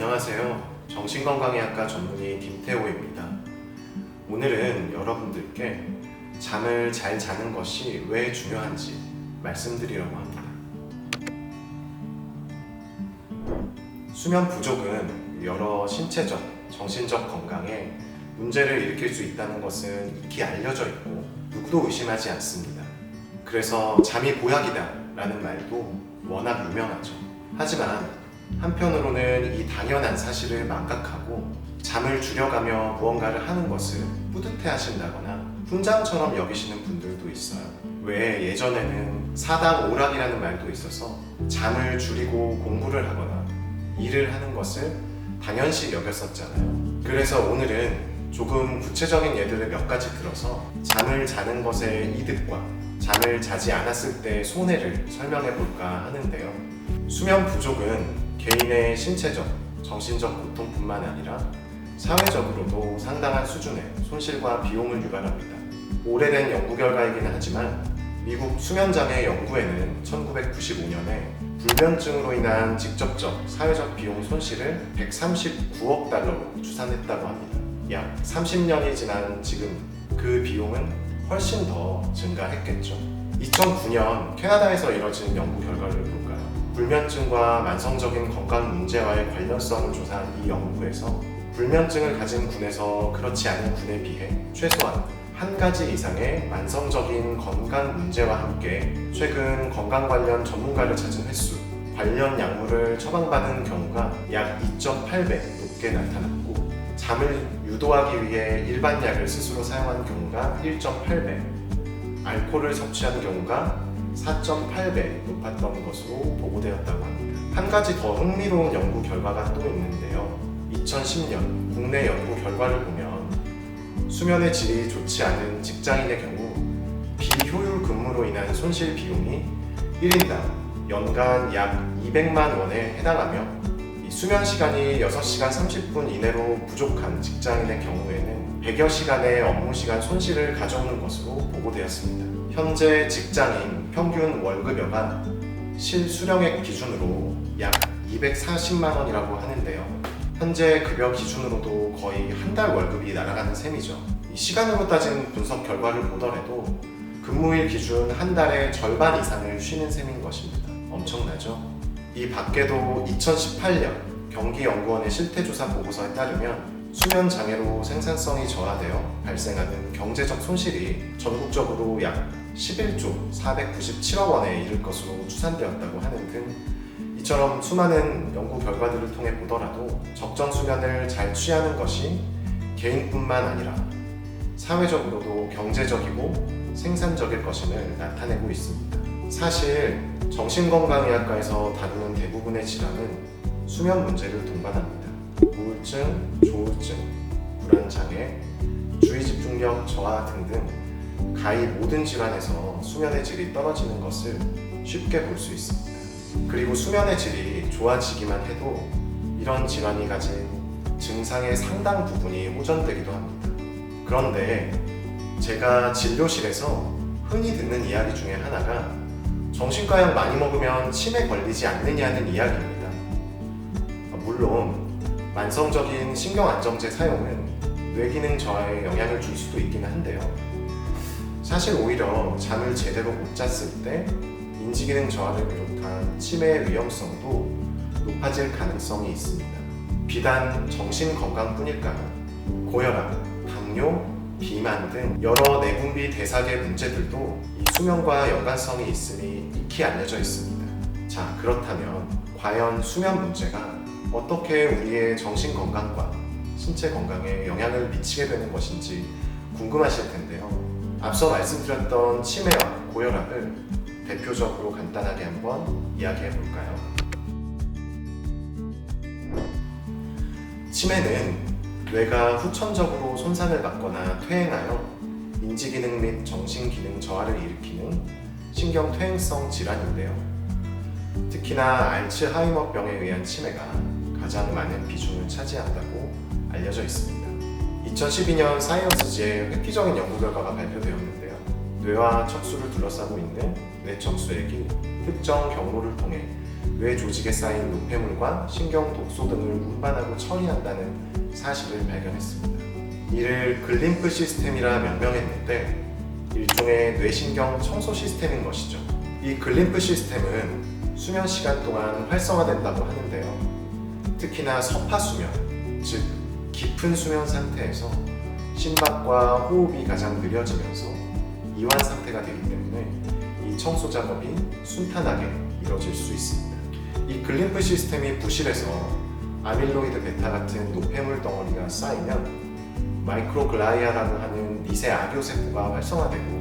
안녕하세요. 정신건강의학과 전문의 김태호입니다. 오늘은 여러분들께 잠을 잘 자는 것이 왜 중요한지 말씀드리려고 합니다. 수면 부족은 여러 신체적, 정신적 건강에 문제를 일으킬 수 있다는 것은 익히 알려져 있고 누구도 의심하지 않습니다. 그래서 잠이 보약이다 라는 말도 워낙 유명하죠. 하지만 한편으로는 이 당연한 사실을 망각하고 잠을 줄여가며 무언가를 하는 것을 뿌듯해 하신다거나 훈장처럼 여기시는 분들도 있어요. 왜 예전에는 사당 오락이라는 말도 있어서 잠을 줄이고 공부를 하거나 일을 하는 것을 당연시 여겼었잖아요. 그래서 오늘은 조금 구체적인 예들을 몇 가지 들어서 잠을 자는 것의 이득과 잠을 자지 않았을 때의 손해를 설명해 볼까 하는데요. 수면 부족은 개인의 신체적, 정신적 고통뿐만 아니라 사회적으로도 상당한 수준의 손실과 비용을 유발합니다. 오래된 연구 결과이기는 하지만 미국 수면장애 연구에는 1995년에 불면증으로 인한 직접적 사회적 비용 손실을 139억 달러로 추산했다고 합니다. 약 30년이 지난 지금 그 비용은 훨씬 더 증가했겠죠. 2009년 캐나다에서 이뤄진 연구 결과를 볼까요? 불면증과 만성적인 건강 문제와의 관련성을 조사한 이 연구에서 불면증을 가진 군에서 그렇지 않은 군에 비해 최소한 한 가지 이상의 만성적인 건강 문제와 함께 최근 건강 관련 전문가를 찾은 횟수, 관련 약물을 처방받은 경우가 약 2.8배 높게 나타났고 잠을 유도하기 위해 일반 약을 스스로 사용한 경우가 1.8배, 알코올을 섭취한 경우가 4.8배 높았던 것으로 보고되었다고 합니다. 한 가지 더 흥미로운 연구 결과가 또 있는데요. 2010년 국내 연구 결과를 보면 수면의 질이 좋지 않은 직장인의 경우 비효율 근무로 인한 손실 비용이 1인당 연간 약 200만 원에 해당하며 수면 시간이 6시간 30분 이내로 부족한 직장인의 경우에는 100여 시간의 업무 시간 손실을 가져오는 것으로 보고되었습니다. 현재 직장인 평균 월급여가 실수령액 기준으로 약 240만 원이라고 하는데요. 현재 급여 기준으로도 거의 한 달 월급이 날아가는 셈이죠. 이 시간으로 따진 분석 결과를 보더라도 근무일 기준 한 달의 절반 이상을 쉬는 셈인 것입니다. 엄청나죠? 이 밖에도 2018년 경기연구원의 실태조사 보고서에 따르면 수면 장애로 생산성이 저하되어 발생하는 경제적 손실이 전국적으로 약 11조 497억 원에 이를 것으로 추산되었다고 하는 등 이처럼 수많은 연구 결과들을 통해 보더라도 적정 수면을 잘 취하는 것이 개인뿐만 아니라 사회적으로도 경제적이고 생산적일 것임을 나타내고 있습니다. 사실 정신건강의학과에서 다루는 대부분의 질환은 수면 문제를 동반합니다. 우울증, 조울증, 불안장애, 주의집중력 저하 등등 가히 모든 질환에서 수면의 질이 떨어지는 것을 쉽게 볼 수 있습니다. 그리고 수면의 질이 좋아지기만 해도 이런 질환이 가진 증상의 상당 부분이 호전되기도 합니다. 그런데 제가 진료실에서 흔히 듣는 이야기 중에 하나가 정신과 약 많이 먹으면 치매 걸리지 않느냐는 이야기입니다. 물론 만성적인 신경안정제 사용은 뇌기능 저하에 영향을 줄 수도 있기는 한데요. 사실 오히려 잠을 제대로 못 잤을 때 인지기능 저하를 비롯한 치매의 위험성도 높아질 가능성이 있습니다. 비단 정신건강뿐일까요? 고혈압, 당뇨, 비만 등 여러 내분비 대사계 문제들도 이 수면과 연관성이 있음이 익히 알려져 있습니다. 자, 그렇다면 과연 수면 문제가 어떻게 우리의 정신건강과 신체 건강에 영향을 미치게 되는 것인지 궁금하실 텐데요. 앞서 말씀드렸던 치매와 고혈압을 대표적으로 간단하게 한번 이야기해 볼까요? 치매는 뇌가 후천적으로 손상을 받거나 퇴행하여 인지기능 및 정신기능 저하를 일으키는 신경퇴행성 질환인데요. 특히나 알츠하이머병에 의한 치매가 가장 많은 비중을 차지한다고 알려져 있습니다. 2012년 사이언스지에 획기적인 연구 결과가 발표되었는데요. 뇌와 척수를 둘러싸고 있는 뇌척수액이 특정 경로를 통해 뇌 조직에 쌓인 노폐물과 신경 독소 등을 운반하고 처리한다는 사실을 발견했습니다. 이를 글림프 시스템이라 명명했는데 일종의 뇌신경 청소 시스템인 것이죠. 이 글림프 시스템은 수면 시간 동안 활성화된다고 하는데요. 특히나 서파 수면, 즉 깊은 수면 상태에서 심박과 호흡이 가장 느려지면서 이완 상태가 되기 때문에 이 청소 작업이 순탄하게 이루어질 수 있습니다. 이 글림프 시스템이 부실해서 아밀로이드 베타 같은 노폐물 덩어리가 쌓이면 마이크로글라이아라고 하는 미세 악교 세포가 활성화되고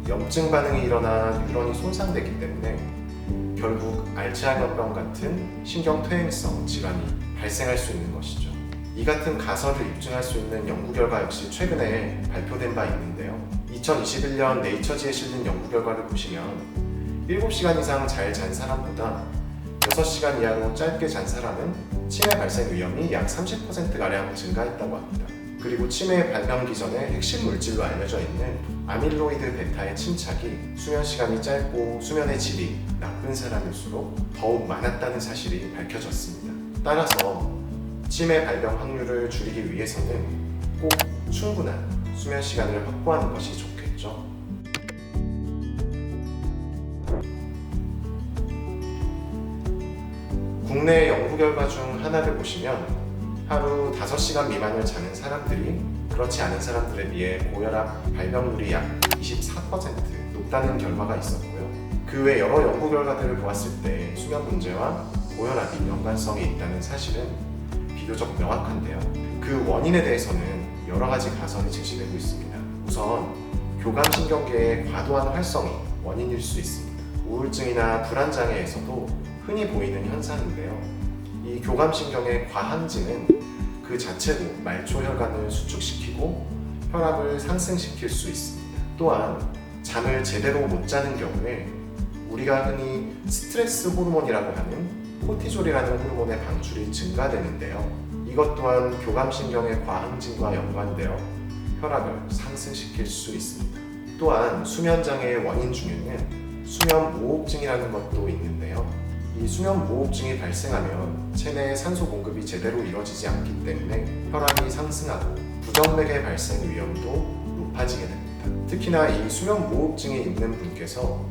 염증 반응이 일어나 뉴런이 손상되기 때문에 결국 알츠하이머병 같은 신경퇴행성 질환이 발생할 수 있는 것이죠. 이 같은 가설을 입증할 수 있는 연구 결과 역시 최근에 발표된 바 있는데요. 2021년 네이처지에 실린 연구 결과를 보시면 7시간 이상 잘 잔 사람보다 6시간 이하로 짧게 잔 사람은 치매 발생 위험이 약 30%가량 증가했다고 합니다. 그리고 치매 발병기 전에 핵심 물질로 알려져 있는 아밀로이드 베타의 침착이 수면 시간이 짧고 수면의 질이 나쁜 사람일수록 더욱 많았다는 사실이 밝혀졌습니다. 따라서 치매 발병 확률을 줄이기 위해서는 꼭 충분한 수면 시간을 확보하는 것이 좋겠죠. 국내 연구 결과 중 하나를 보시면 하루 5시간 미만을 자는 사람들이 그렇지 않은 사람들에 비해 고혈압 발병률이 약 24% 높다는 결과가 있었고요. 그 외 여러 연구 결과들을 보았을 때 수면 문제와 고혈압이 연관성이 있다는 사실은 비교적 명확한데요. 그 원인에 대해서는 여러 가지 가설이 제시되고 있습니다. 우선 교감신경계의 과도한 활성이 원인일 수 있습니다. 우울증이나 불안장애에서도 흔히 보이는 현상인데요. 이 교감신경의 과항진은 그 자체로 말초혈관을 수축시키고 혈압을 상승시킬 수 있습니다. 또한 잠을 제대로 못 자는 경우에 우리가 흔히 스트레스 호르몬이라고 하는 코티졸이라는 호르몬의 방출이 증가되는데요. 이것 또한 교감신경의 과항진과 연관되어 혈압을 상승시킬 수 있습니다. 또한 수면장애의 원인 중에는 수면무호흡증이라는 것도 있는데요. 이 수면무호흡증이 발생하면 체내의 산소 공급이 제대로 이루어지지 않기 때문에 혈압이 상승하고 부정맥의 발생 위험도 높아지게 됩니다. 특히나 이 수면무호흡증이 있는 분께서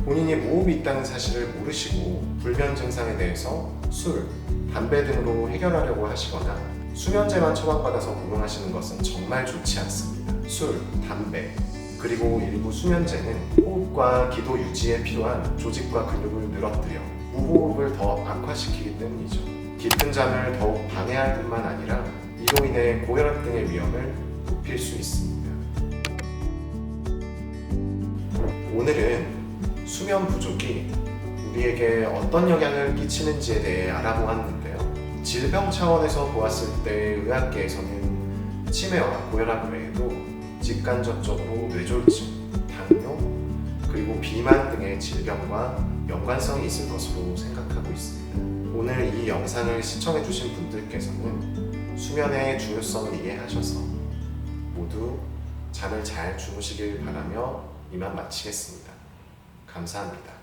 본인이 무호흡이 있다는 사실을 모르시고 불면 증상에 대해서 술, 담배 등으로 해결하려고 하시거나 수면제만 처방받아서 복용하시는 것은 정말 좋지 않습니다. 술, 담배, 그리고 일부 수면제는 호흡과 기도 유지에 필요한 조직과 근육을 늘어뜨려 무호흡을 더 악화시키기 때문이죠. 깊은 잠을 더욱 방해할 뿐만 아니라 이로 인해 고혈압 등의 위험을 높일 수 있습니다. 오늘은 수면 부족이 우리에게 어떤 영향을 끼치는지에 대해 알아보았는데요. 질병 차원에서 보았을 때 의학계에서는 치매와 고혈압 외에도 직간접적으로 뇌졸중, 당뇨, 그리고 비만 등의 질병과 연관성이 있을 것으로 생각하고 있습니다. 오늘 이 영상을 시청해주신 분들께서는 수면의 중요성을 이해하셔서 모두 잠을 잘 주무시길 바라며 이만 마치겠습니다. 감사합니다.